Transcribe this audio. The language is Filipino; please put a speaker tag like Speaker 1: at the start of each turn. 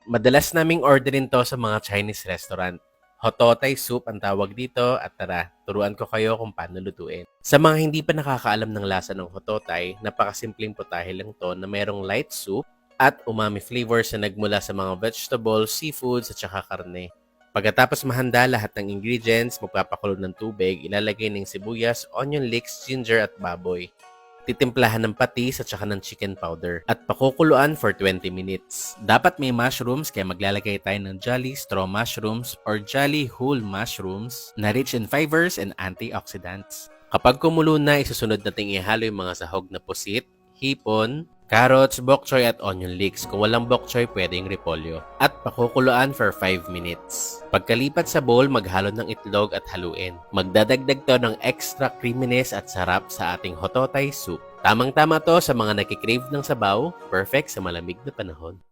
Speaker 1: Madalas naming orderin to sa mga Chinese restaurant. Hototay soup ang tawag dito at tara, turuan ko kayo kung paano lutuin. Sa mga hindi pa nakakaalam ng lasa ng hototay, napakasimpleng putahe lang to na merong light soup at umami flavors na nagmula sa mga vegetables, seafoods at saka karne. Pagkatapos mahanda lahat ng ingredients, magpapakulo ng tubig, ilalagay ng sibuyas, onion leeks, ginger at baboy. Titimplahan ng patis at saka ng chicken powder at pakukuluan for 20 minutes. Dapat may mushrooms kaya maglalagay tayo ng Jolly Straw Mushrooms or Jolly Whole Mushrooms na rich in fibers and antioxidants. Kapag kumulo na, isusunod nating ihalo yung mga sahog na pusit, hipon, carrots, bok choy at onion leeks. Kung walang bok choy, pwedeng repolyo. At pakukuluan for 5 minutes. Pagkalipat sa bowl, maghalo ng itlog at haluin. Magdadagdag to ng extra creaminess at sarap sa ating hototay soup. Tamang-tama to sa mga nakikrave ng sabaw, perfect sa malamig na panahon.